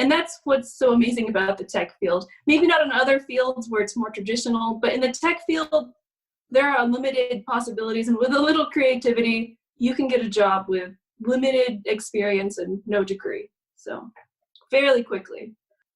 And that's what's so amazing about the tech field. Maybe not in other fields where it's more traditional, but in the tech field, there are unlimited possibilities. And with a little creativity, you can get a job with limited experience and no degree. So fairly quickly.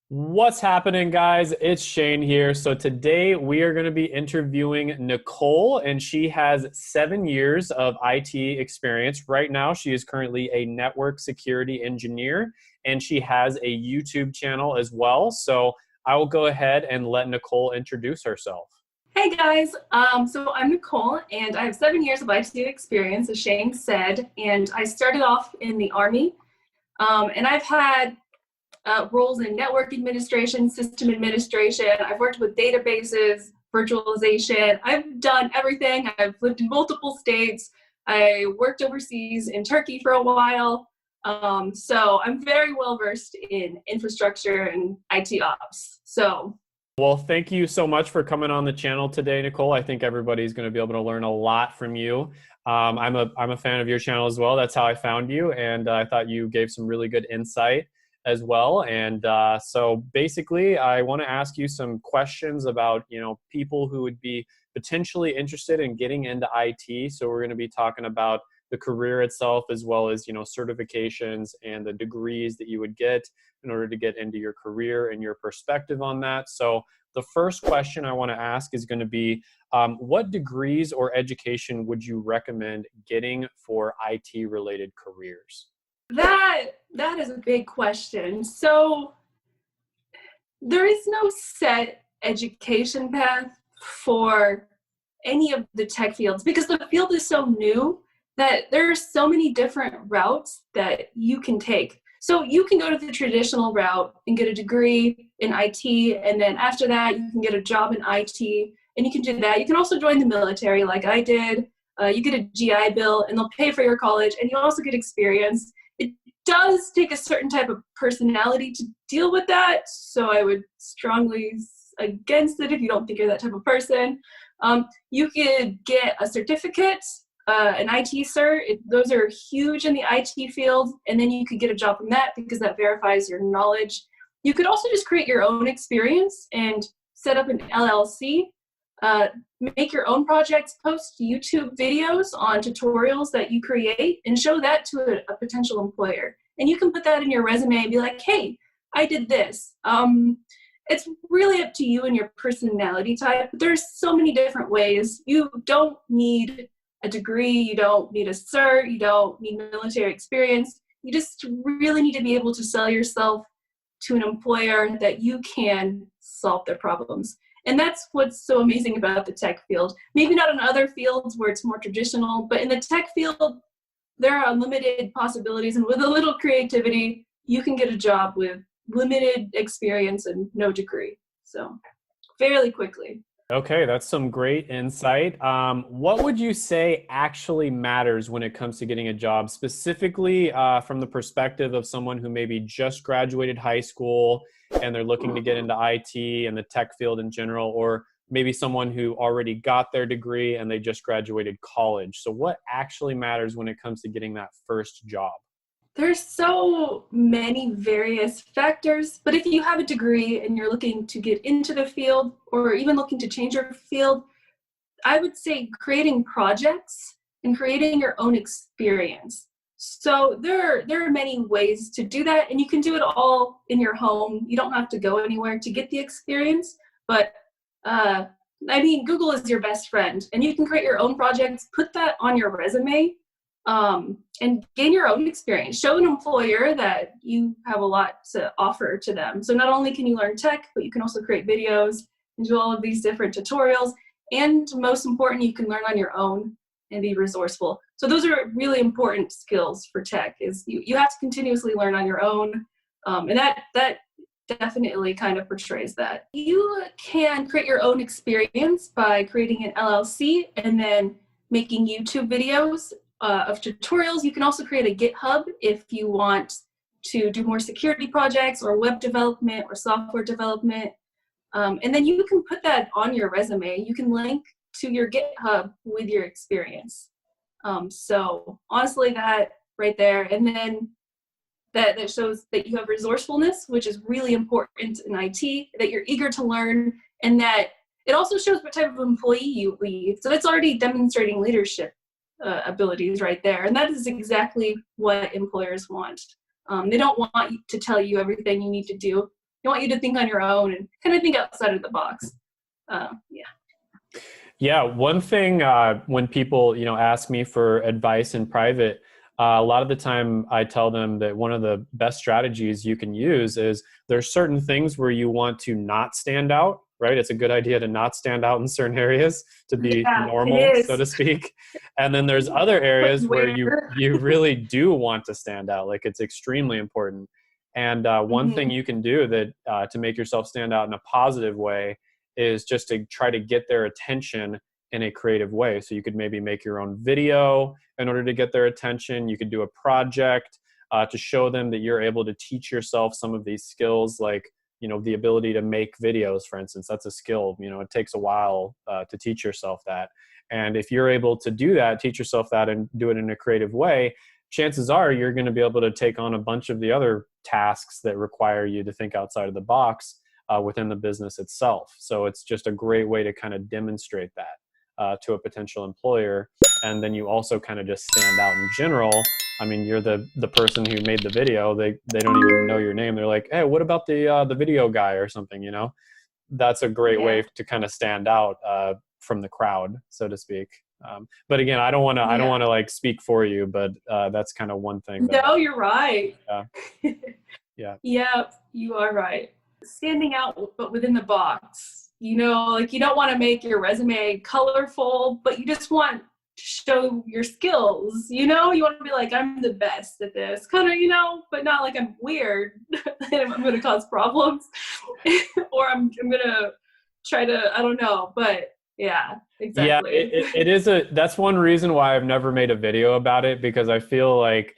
What's happening, guys? It's Shane here. So today we are going to be interviewing Nicole, and she has 7 years of IT experience. Right now, she is currently a network security engineer, and she has a YouTube channel as well. So I will go ahead and let Nicole introduce herself. Hey guys, so I'm Nicole, and I have 7 years of IT experience, as Shane said, and I started off in the Army, and I've had roles in network administration, system administration. I've worked with databases, virtualization. I've done everything. I've lived in multiple states. I worked overseas in Turkey for a while. So I'm very well versed in infrastructure and IT ops. Well, thank you so much for coming on the channel today, Nicole. I think everybody's going to be able to learn a lot from you. I'm a fan of your channel as well. That's how I found you, and I thought you gave some really good insight as well. And so basically, I want to ask you some questions about, people who would be potentially interested in getting into IT. So we're going to be talking about the career itself, as well as, certifications and the degrees that you would get in order to get into your career and your perspective on that. So the first question I want to ask is going to be, what degrees or education would you recommend getting for IT related careers? That is a big question. So there is no set education path for any of the tech fields because the field is so new that there are so many different routes that you can take. So you can go to the traditional route and get a degree in IT, and then after that you can get a job in IT, and you can do that. You can also join the military like I did. You get a GI Bill and they'll pay for your college, and you also get experience. It does take a certain type of personality to deal with that, so I would strongly against it if you don't think you're that type of person. You could get a certificate, an IT cert. Those are huge in the IT field, and then you could get a job from that because that verifies your knowledge. You could also just create your own experience and set up an LLC. Make your own projects, post YouTube videos on tutorials that you create, and show that to a potential employer. And you can put that in your resume and be like, hey, I did this. It's really up to you and your personality type. There's so many different ways. You don't need a degree. You don't need a cert. You don't need military experience. You just really need to be able to sell yourself to an employer that you can solve their problems. And that's what's so amazing about the tech field. Maybe not in other fields where it's more traditional, but in the tech field, there are unlimited possibilities. And with a little creativity, you can get a job with limited experience and no degree. So fairly quickly. Okay, that's some great insight. What would you say actually matters when it comes to getting a job, specifically from the perspective of someone who maybe just graduated high school and they're looking to get into IT and the tech field in general, or maybe someone who already got their degree and they just graduated college? So what actually matters when it comes to getting that first job? There's so many various factors, but if you have a degree and you're looking to get into the field or even looking to change your field, I would say creating projects and creating your own experience. So there are many ways to do that, and you can do it all in your home. You don't have to go anywhere to get the experience, but Google is your best friend, and you can create your own projects, put that on your resume, and gain your own experience. Show an employer that you have a lot to offer to them. So not only can you learn tech, but you can also create videos and do all of these different tutorials. And most important, you can learn on your own and be resourceful. So those are really important skills for tech, is you have to continuously learn on your own. And that definitely kind of portrays that. You can create your own experience by creating an LLC and then making YouTube videos of tutorials. You can also create a GitHub if you want to do more security projects or web development or software development. And then you can put that on your resume. You can link to your GitHub with your experience. So honestly, that right there. And then that shows that you have resourcefulness, which is really important in IT, that you're eager to learn, and that it also shows what type of employee you lead. So that's already demonstrating leadership abilities right there. And that is exactly what employers want. They don't want you to tell you everything you need to do. They want you to think on your own and kind of think outside of the box. Yeah, one thing when people, ask me for advice in private, a lot of the time I tell them that one of the best strategies you can use is there's certain things where you want to not stand out, right? It's a good idea to not stand out in certain areas, to be normal, so to speak. And then there's other areas where you really do want to stand out. Like it's extremely important. And one thing you can do that to make yourself stand out in a positive way is just to try to get their attention in a creative way. So you could maybe make your own video in order to get their attention. You could do a project to show them that you're able to teach yourself some of these skills, like, the ability to make videos, for instance. That's a skill. It takes a while to teach yourself that. And if you're able to do that, teach yourself that and do it in a creative way, chances are you're going to be able to take on a bunch of the other tasks that require you to think outside of the box within the business itself. So it's just a great way to kind of demonstrate that to a potential employer. And then you also kind of just stand out in general. I mean, you're the person who made the video. They don't even know your name. They're like, hey, what about the video guy or something, That's a great way to kind of stand out from the crowd, so to speak. But again, I don't want to like speak for you, but that's kind of one thing. No, you're right. Yeah. Yeah, you are right. Standing out, but within the box. Like you don't want to make your resume colorful, but you just want to show your skills. You want to be like, I'm the best at this, kind of, but not like I'm weird and I'm going to cause problems, or I'm going to try to, I don't know, but yeah, exactly. Yeah, that's one reason why I've never made a video about it, because I feel like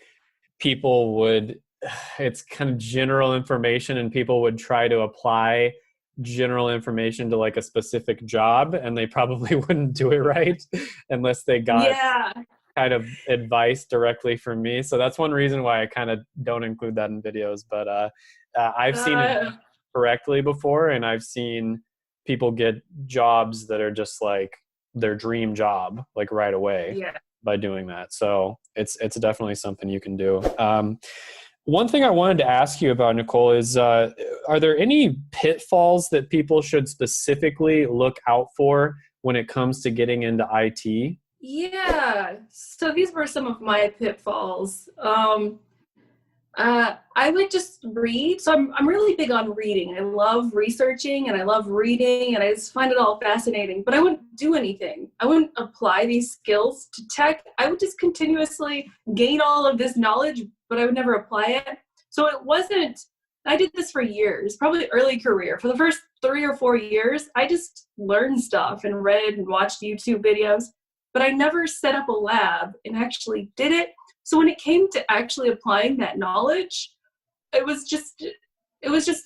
it's kind of general information and people would try to apply general information to like a specific job, and they probably wouldn't do it right unless they got kind of advice directly from me. So that's one reason why I kind of don't include that in videos. But I've seen it correctly before, and I've seen people get jobs that are just like their dream job, like right away by doing that. So it's definitely something you can do. One thing I wanted to ask you about, Nicole, is are there any pitfalls that people should specifically look out for when it comes to getting into IT? Yeah, so these were some of my pitfalls. I would just read. So I'm really big on reading. I love researching and I love reading and I just find it all fascinating, but I wouldn't do anything. I wouldn't apply these skills to tech. I would just continuously gain all of this knowledge, but I would never apply it. So I did this for years, probably early career. For the first 3 or 4 years, I just learned stuff and read and watched YouTube videos, but I never set up a lab and actually did it. So when it came to actually applying that knowledge, it was just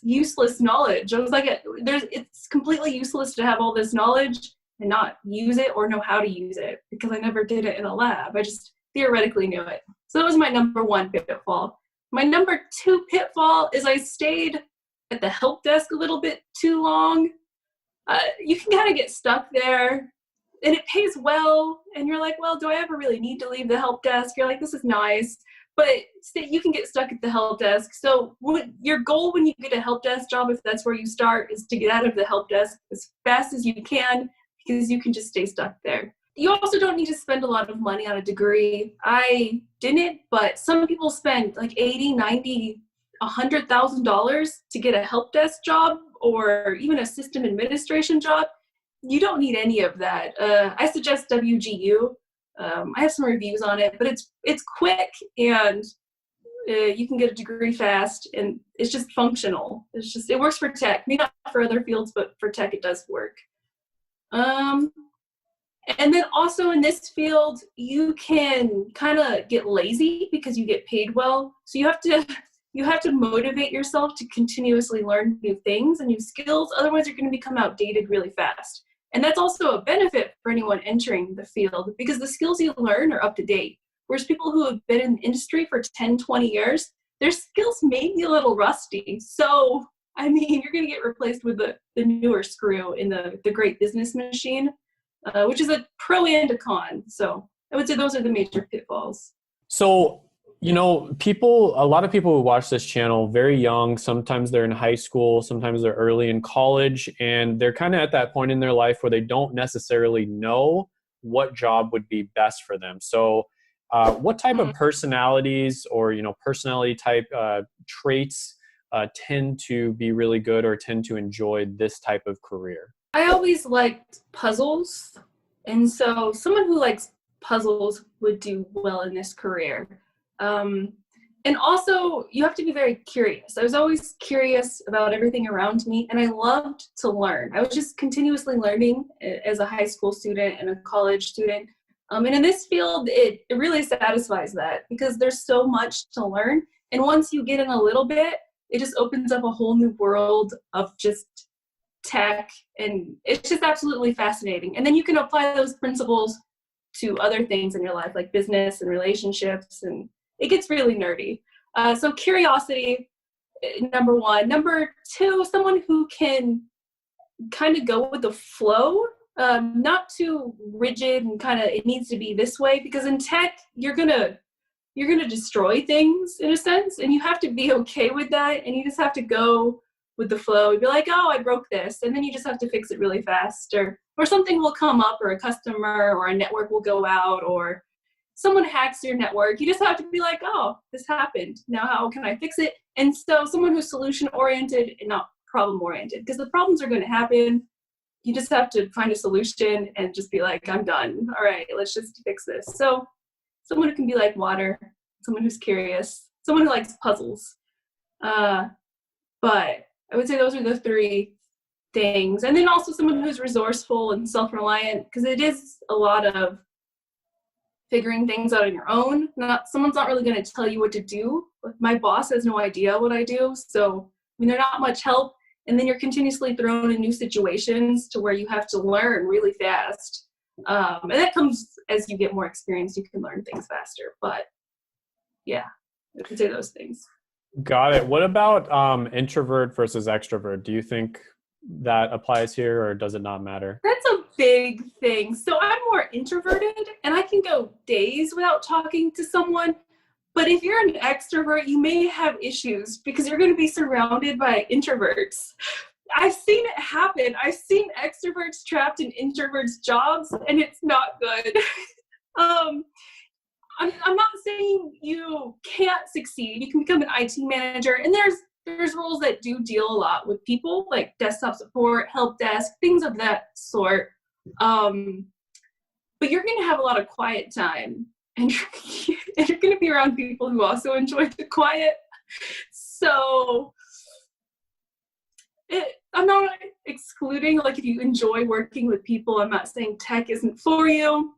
useless knowledge. I was like, it's completely useless to have all this knowledge and not use it or know how to use it, because I never did it in a lab. I just theoretically knew it. So that was my number one pitfall. My number two pitfall is I stayed at the help desk a little bit too long. You can kind of get stuck there. And it pays well, and you're like, well, do I ever really need to leave the help desk? You're like, this is nice, but you can get stuck at the help desk. So your goal when you get a help desk job, if that's where you start, is to get out of the help desk as fast as you can, because you can just stay stuck there. You also don't need to spend a lot of money on a degree. I didn't, but some people spend like $80, $90, $100,000 to get a help desk job or even a system administration job. You don't need any of that. I suggest WGU. I have some reviews on it, but it's quick and you can get a degree fast, and it's just functional. It works for tech, maybe not for other fields, but for tech it does work. And then also in this field, you can kind of get lazy because you get paid well. So you have to motivate yourself to continuously learn new things and new skills. Otherwise, you're going to become outdated really fast. And that's also a benefit for anyone entering the field, because the skills you learn are up to date. Whereas people who have been in the industry for 10, 20 years, their skills may be a little rusty. So, I mean, you're going to get replaced with the newer screw in the great business machine, which is a pro and a con. So I would say those are the major pitfalls. So, you know, a lot of people who watch this channel very young, sometimes they're in high school, sometimes they're early in college, and they're kind of at that point in their life where they don't necessarily know what job would be best for them. So what type of personalities or, you know, personality type traits tend to be really good or tend to enjoy this type of career? I always liked puzzles. And so someone who likes puzzles would do well in this career. And also, you have to be very curious. I was always curious about everything around me, and I loved to learn. I was just continuously learning as a high school student and a college student. And in this field, it really satisfies that because there's so much to learn. And once you get in a little bit, it just opens up a whole new world of just tech, and it's just absolutely fascinating. And then you can apply those principles to other things in your life, like business and relationships, and it gets really nerdy. So curiosity, number one. Number two, someone who can kind of go with the flow, not too rigid and kind of it needs to be this way, because in tech, you're gonna destroy things in a sense, and you have to be okay with that, and you just have to go with the flow. You'd be like, oh, I broke this, and then you just have to fix it really fast, or something will come up, or a customer or a network will go out, or someone hacks your network. You just have to be like, oh, this happened. Now how can I fix it? And so someone who's solution-oriented and not problem-oriented, because the problems are going to happen. You just have to find a solution and just be like, I'm done. All right, let's just fix this. So someone who can be like water, someone who's curious, someone who likes puzzles. But I would say those are the three things. And then also someone who's resourceful and self-reliant, because it is a lot of figuring things out on your own. Someone's not really going to tell you what to do. My boss has no idea what I do. So, I mean, they're not much help. And then you're continuously thrown in new situations to where you have to learn really fast. And that comes as you get more experience, you can learn things faster. But yeah, I could say those things. Got it. What about introvert versus extrovert? Do you think that applies here, or does it not matter? That's a big thing. So I'm more introverted, and I can go days without talking to someone. But if you're an extrovert, you may have issues because you're going to be surrounded by introverts. I've seen it happen. I've seen extroverts trapped in introverts' jobs, and it's not good. I'm not saying you can't succeed. You can become an IT manager, and there's roles that do deal a lot with people, like desktop support, help desk, things of that sort. But you're going to have a lot of quiet time, and you're going to be around people who also enjoy the quiet. So I'm not excluding, like, if you enjoy working with people, I'm not saying tech isn't for you.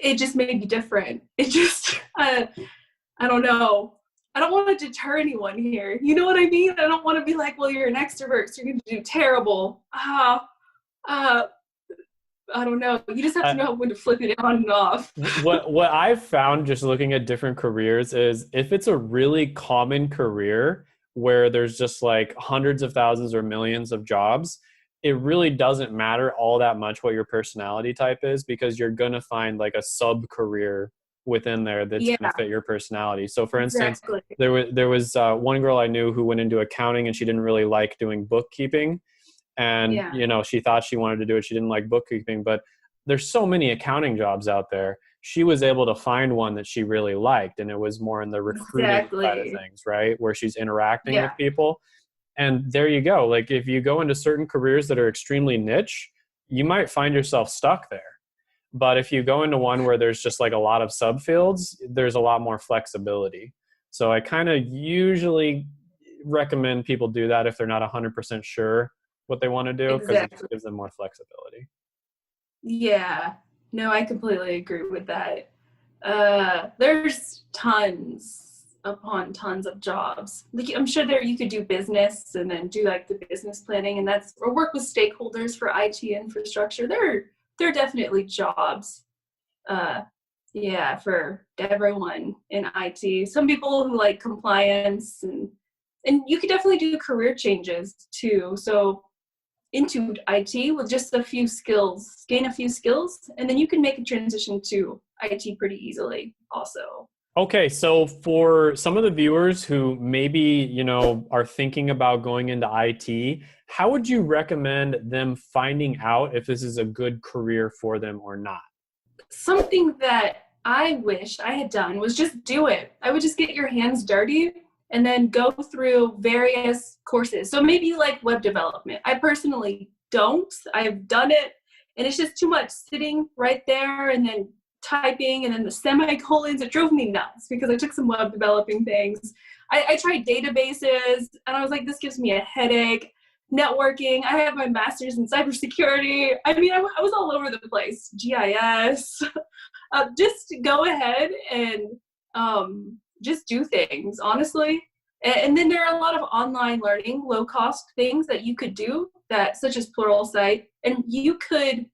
It just may be different. It just, I don't know. I don't want to deter anyone here. You know what I mean? I don't want to be like, well, you're an extrovert, so you're going to do terrible. I don't know. You just have to know when to flip it on and off. What I've found just looking at different careers is if it's a really common career where there's just like hundreds of thousands or millions of jobs, it really doesn't matter all that much what your personality type is, because you're going to find like a sub career within there that's going to fit your personality. So for instance, there was one girl I knew who went into accounting, and she didn't really like doing bookkeeping. And, you know, she thought she wanted to do it. She didn't like bookkeeping, but there's so many accounting jobs out there. She was able to find one that she really liked, and it was more in the recruiting side of things, right? Where she's interacting with people. And there you go. Like, if you go into certain careers that are extremely niche, you might find yourself stuck there. But if you go into one where there's just like a lot of subfields, there's a lot more flexibility. So I kind of usually recommend people do that if they're not 100% sure what they want to do, because it just gives them more flexibility. Yeah, no, I completely agree with that. There's tons upon tons of jobs. Like, I'm sure you could do business and then do like the business planning, and or work with stakeholders for IT infrastructure. There are definitely jobs. Yeah, for everyone in IT. Some people who like compliance, and you could definitely do career changes too. So into IT with just a few skills, gain a few skills, and then you can make a transition to IT pretty easily also. Okay, so for some of the viewers who maybe, you know, are thinking about going into IT, how would you recommend them finding out if this is a good career for them or not? Something that I wish I had done was just do it. I would just get your hands dirty and then go through various courses. So maybe you like web development. I personally don't. I've done it and it's just too much sitting right there and then typing and then the semicolons. It drove me nuts because I took some web developing things. I tried databases and I was like, this gives me a headache. Networking. I have my master's in cybersecurity. I mean, I was all over the place. GIS. Just go ahead and just do things, honestly. And then there are a lot of online learning, low cost things that you could do, that such as Pluralsight, and you could,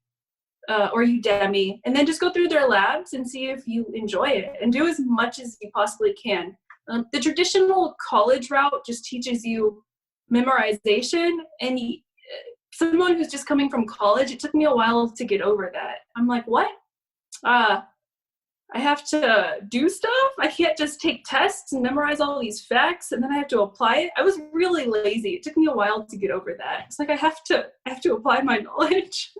or Udemy, and then just go through their labs and see if you enjoy it and do as much as you possibly can. The traditional college route just teaches you memorization, and someone who's just coming from college, it took me a while to get over that. I'm like, what? I have to do stuff? I can't just take tests and memorize all these facts and then I have to apply it. I was really lazy. It took me a while to get over that. It's like I have to apply my knowledge.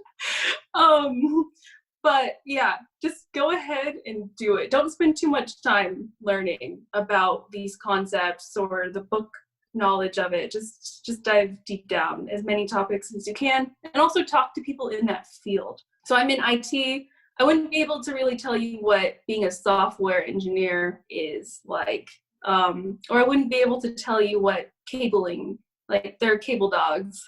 But yeah, just go ahead and do it. Don't spend too much time learning about these concepts or the book knowledge of it. Just dive deep down as many topics as you can, and also talk to people in that field. So I'm in IT. I wouldn't be able to really tell you what being a software engineer is like, or I wouldn't be able to tell you what cabling, like they're cable dogs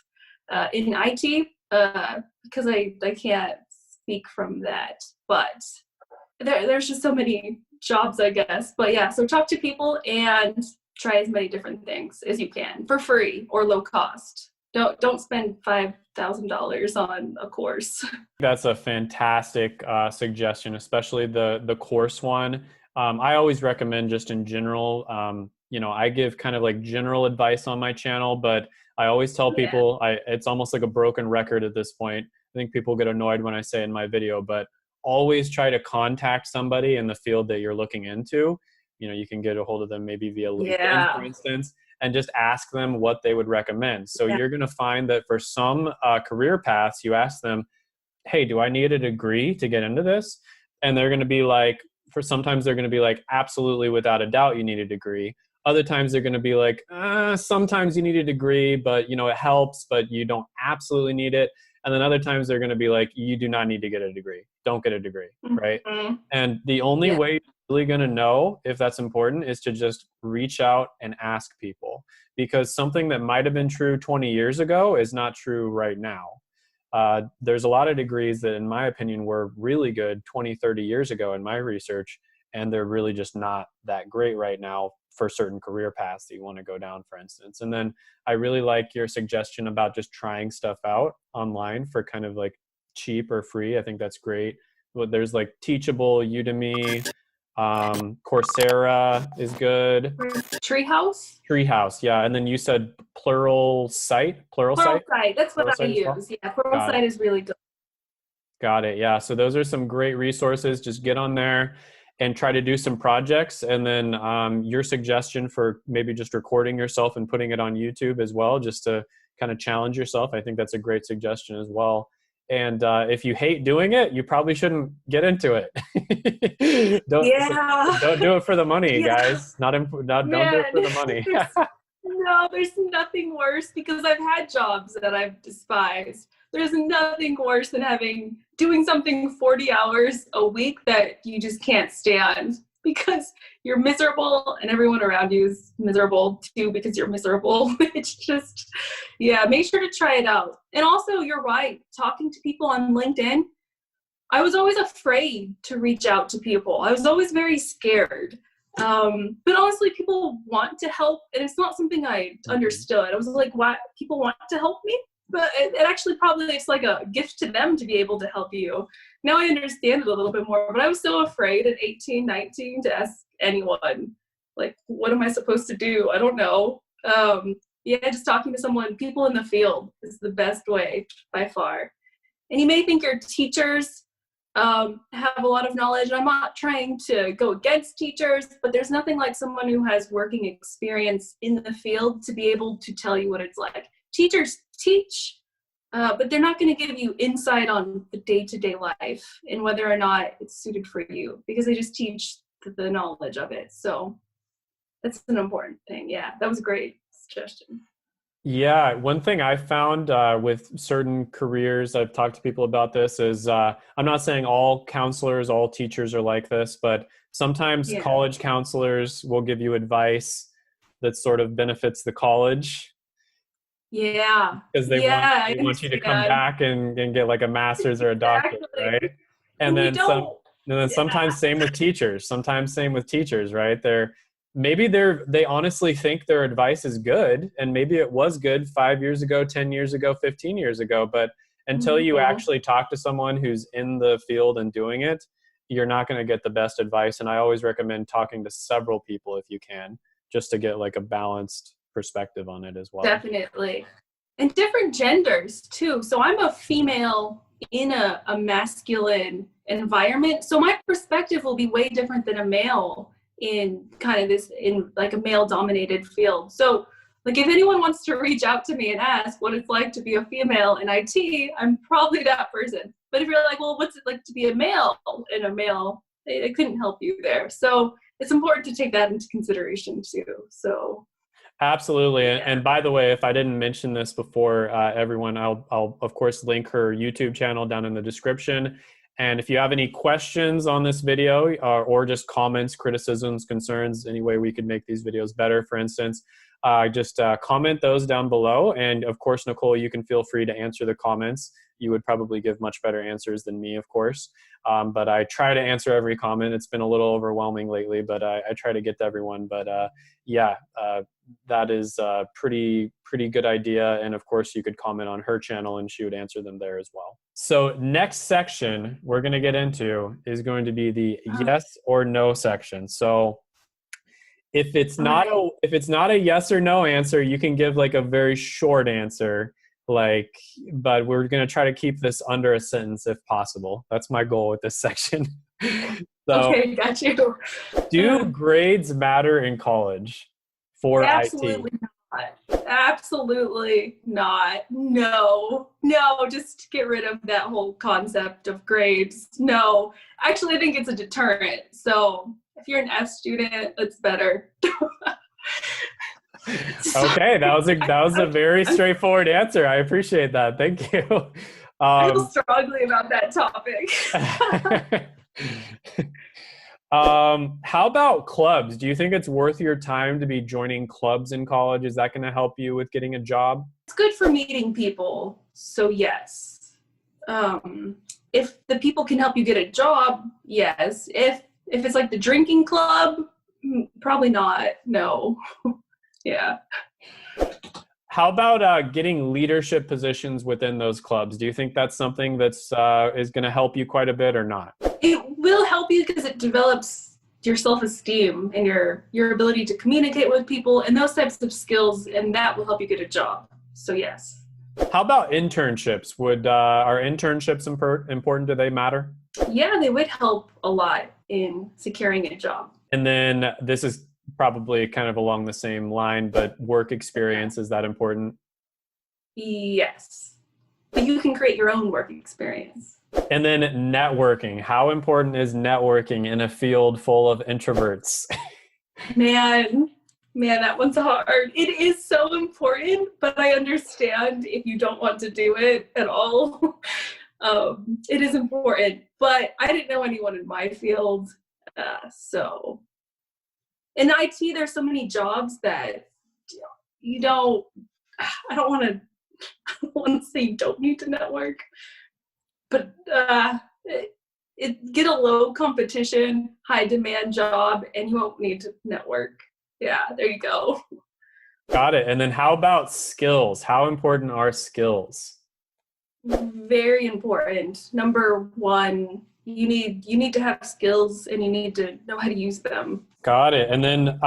in IT, because I can't speak from that. But there's just so many jobs, I guess. But yeah, so talk to people and try as many different things as you can for free or low cost. Don't spend $5,000 on a course. That's a fantastic suggestion, especially the course one. I always recommend just in general, you know, I give kind of like general advice on my channel, but I always tell people, it's almost like a broken record at this point. I think people get annoyed when I say in my video, but always try to contact somebody in the field that you're looking into. You know, you can get a hold of them maybe via LinkedIn, for instance, and just ask them what they would recommend. So you're going to find that for some career paths, you ask them, hey, do I need a degree to get into this? And they're going to be like, sometimes they're going to be like, absolutely, without a doubt, you need a degree. Other times they're going to be like, sometimes you need a degree, but you know, it helps, but you don't absolutely need it. And then other times they're going to be like, you do not need to get a degree. Don't get a degree, right? Mm-hmm. And the only way you're really going to know if that's important is to just reach out and ask people, because something that might have been true 20 years ago is not true right now. There's a lot of degrees that, in my opinion, were really good 20, 30 years ago in my research, and they're really just not that great right now for certain career paths that you want to go down, for instance. And then I really like your suggestion about just trying stuff out online for kind of like cheap or free. I think that's great. But there's like Teachable, Udemy, Coursera is good. Treehouse, yeah. And then you said Pluralsight. That's what I use. Yeah, Pluralsight is really good. Got it. Yeah. So those are some great resources. Just get on there and try to do some projects. And then your suggestion for maybe just recording yourself and putting it on YouTube as well, just to kind of challenge yourself. I think that's a great suggestion as well. And if you hate doing it, you probably shouldn't get into it. Don't do it for the money, guys. Don't do it for the money. No, there's nothing worse, because I've had jobs that I've despised. There's nothing worse than doing something 40 hours a week that you just can't stand, because you're miserable and everyone around you is miserable too because you're miserable. It's just, make sure to try it out. And also, you're right, talking to people on LinkedIn, I was always afraid to reach out to people. I was always very scared. But honestly, people want to help, and it's not something I understood. I was like, why people want to help me? But it actually probably it's like a gift to them to be able to help you. now I understand it a little bit more, but I was so afraid at 18, 19 to ask anyone, like, what am I supposed to do? I don't know. Yeah, just talking to someone, people in the field is the best way by far. And you may think your teachers have a lot of knowledge. I'm not trying to go against teachers, but there's nothing like someone who has working experience in the field to be able to tell you what it's like. Teachers teach, but they're not going to give you insight on the day-to-day life and whether or not it's suited for you, because they just teach the knowledge of it. So that's an important thing. Yeah, that was a great suggestion. Yeah, one thing I found with certain careers, I've talked to people about this, is I'm not saying all counselors, all teachers are like this, but sometimes college counselors will give you advice that sort of benefits the college. Yeah. Because they want you to come back and get like a master's or a doctorate, right? And then sometimes same with teachers. Sometimes same with teachers, right? They honestly think their advice is good, and maybe it was good 5 years ago, 10 years ago, 15 years ago, but until you actually talk to someone who's in the field and doing it, you're not going to get the best advice. And I always recommend talking to several people if you can, just to get like a balanced perspective on it as well. Definitely. And different genders too. So I'm a female in a masculine environment, so my perspective will be way different than a male in like a male dominated field. So like if anyone wants to reach out to me and ask what it's like to be a female in IT, I'm probably that person. But if you're like, well, what's it like to be a male in a male, they couldn't help you there. So it's important to take that into consideration too. So absolutely. Yeah. And by the way, if I didn't mention this before, everyone, I'll of course link her YouTube channel down in the description. And if you have any questions on this video or just comments, criticisms, concerns, any way we could make these videos better, for instance, just comment those down below. And of course, Nicole, you can feel free to answer the comments. You would probably give much better answers than me, of course. But I try to answer every comment. It's been a little overwhelming lately, but I try to get to everyone. But that is a pretty good idea. And of course, you could comment on her channel and she would answer them there as well. So next section we're going to get into is going to be the yes or no section. So if it's not a yes or no answer, you can give like a very short answer, but we're going to try to keep this under a sentence if possible. That's my goal with this section. Okay, got you. Do grades matter in college for Absolutely IT? Not. Absolutely not. No, just get rid of that whole concept of grades. No, actually, I think it's a deterrent. So if you're an F student, it's better. Okay, that was a very straightforward answer. I appreciate that. Thank you. I feel strongly about that topic. How about clubs? Do you think it's worth your time to be joining clubs in college? Is that going to help you with getting a job? It's good for meeting people. So yes. If the people can help you get a job, yes. If it's like the drinking club, probably not. No. Yeah. How about getting leadership positions within those clubs? Do you think that's something that's is going to help you quite a bit or not? It will help you because it develops your self-esteem and your ability to communicate with people and those types of skills, and that will help you get a job. So yes. How about internships? Are internships important? Do they matter? Yeah, they would help a lot in securing a job. And then this is probably kind of along the same line, but work experience, is that important? Yes. But you can create your own work experience. And then networking. How important is networking in a field full of introverts? Man, that one's hard. It is so important, but I understand if you don't want to do it at all. It is important, but I didn't know anyone in my field. So in IT, there's so many jobs that I don't want to say you don't need to network, but get a low competition, high demand job, and you won't need to network. Yeah, there you go. Got it. And then how about skills? How important are skills? Very important. Number one, you need to have skills and you need to know how to use them. Got it. And then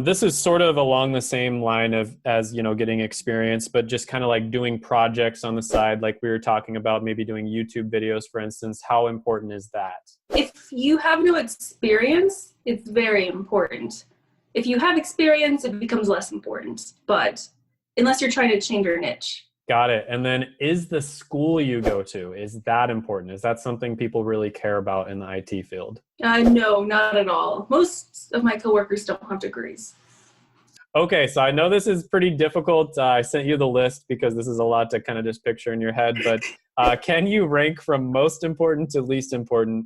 this is sort of along the same line of as, getting experience, but just kind of like doing projects on the side, like we were talking about, maybe doing YouTube videos, for instance. How important is that? If you have no experience, it's very important. If you have experience, it becomes less important. But unless you're trying to change your niche. Got it. And then is the school you go to, is that important? Is that something people really care about in the IT field? No, not at all. Most of my coworkers don't have degrees. Okay, so I know this is pretty difficult. I sent you the list because this is a lot to kind of just picture in your head, but can you rank from most important to least important?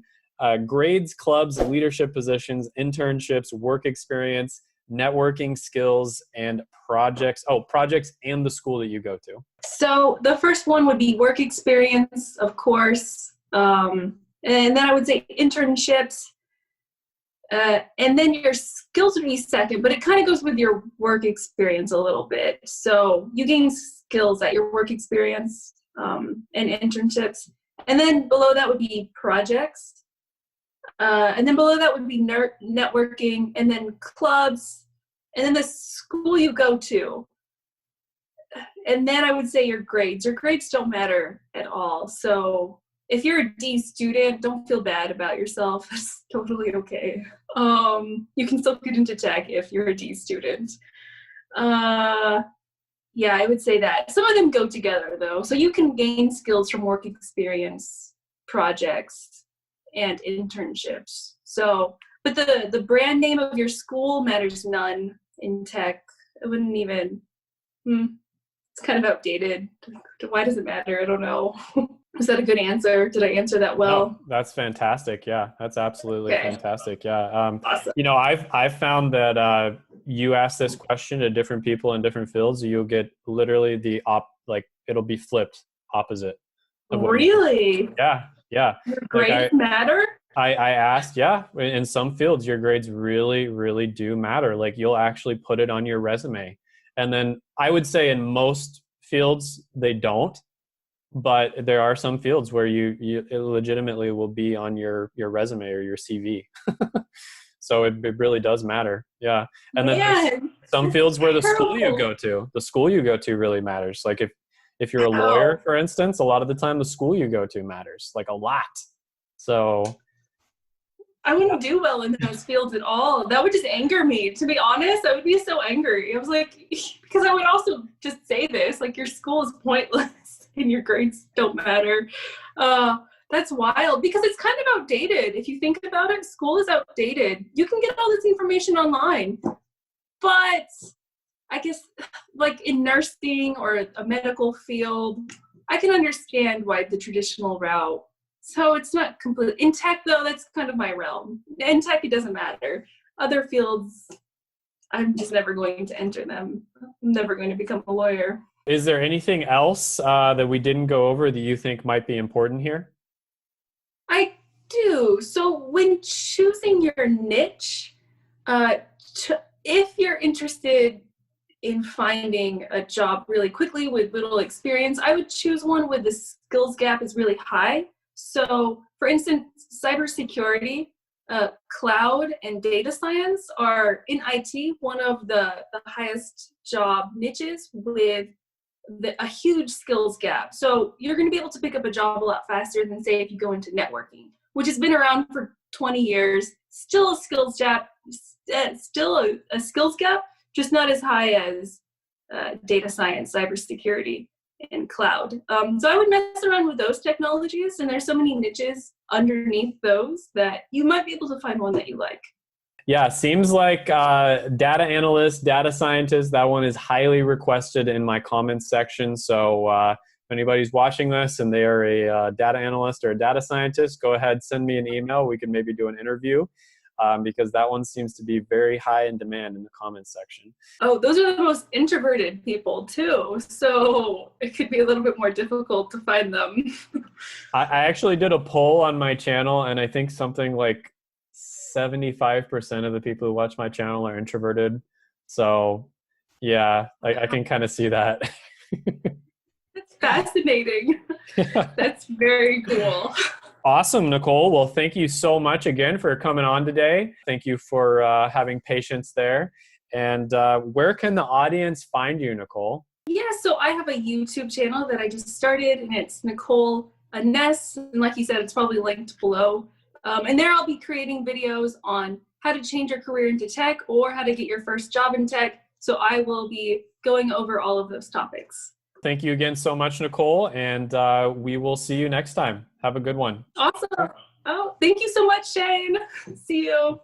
Grades, clubs, leadership positions, internships, work experience, networking skills, and projects. Oh, projects and the school that you go to. So the first one would be work experience, of course. And then I would say internships. And then your skills would be second, but it kind of goes with your work experience a little bit. So you gain skills at your work experience and internships. And then below that would be projects. And then below that would be networking, and then clubs, and then the school you go to. And then I would say your grades. Your grades don't matter at all. So if you're a D student, don't feel bad about yourself. It's totally okay. You can still get into tech if you're a D student. Yeah, I would say that. Some of them go together, though. So you can gain skills from work experience, projects, and internships. So, but the brand name of your school matters none in tech. It wouldn't even, it's kind of outdated. Why does it matter? I don't know. Was that a good answer? Did I answer that well? No, that's fantastic. Yeah, that's absolutely fantastic. Yeah. Awesome. I've found that you ask this question to different people in different fields, you'll get literally it'll be flipped opposite. Really? Yeah. Your grades matter? I asked, in some fields, your grades really, really do matter. Like you'll actually put it on your resume. And then I would say in most fields, they don't. But there are some fields where it legitimately will be on your resume or your CV. So it really does matter. Yeah. And then there's some fields where the school you go to really matters. Like if you're a lawyer, for instance, a lot of the time the school you go to matters, like a lot. So I wouldn't do well in those fields at all. That would just anger me. To be honest, I would be so angry. I was like, because I would also just say this, like your school is pointless and your grades don't matter. That's wild because it's kind of outdated. If you think about it, school is outdated. You can get all this information online, but I guess like in nursing or a medical field, I can understand why the traditional route. So it's not complete. In tech, though, that's kind of my realm. In tech, it doesn't matter. Other fields, I'm just never going to enter them. I'm never going to become a lawyer. Is there anything else that we didn't go over that you think might be important here? I do. So when choosing your niche, if you're interested in finding a job really quickly with little experience, I would choose one where the skills gap is really high. So, for instance, cybersecurity, cloud, and data science are in IT one of the highest job niches with a huge skills gap. So you're going to be able to pick up a job a lot faster than, say, if you go into networking, which has been around for 20 years. Still a skills gap, a skills gap, just not as high as data science, cybersecurity, and cloud. So I would mess around with those technologies, and there's so many niches underneath those that you might be able to find one that you like. Yeah, seems like data analyst, data scientist, that one is highly requested in my comments section. So if anybody's watching this and they are a data analyst or a data scientist, go ahead, send me an email. We can maybe do an interview. Because that one seems to be very high in demand in the comments section. Oh, those are the most introverted people too. So it could be a little bit more difficult to find them. I actually did a poll on my channel, and I think something like 75% of the people who watch my channel are introverted. So yeah, I can kind of see that. That's fascinating. That's very cool. Awesome, Nicole. Well, thank you so much again for coming on today. Thank you for having patience there. And where can the audience find you, Nicole? Yeah, so I have a YouTube channel that I just started, and it's Nicole Ness. And like you said, it's probably linked below. And there I'll be creating videos on how to change your career into tech or how to get your first job in tech. So I will be going over all of those topics. Thank you again so much, Nicole. And we will see you next time. Have a good one. Awesome. Oh, thank you so much, Shane. See you.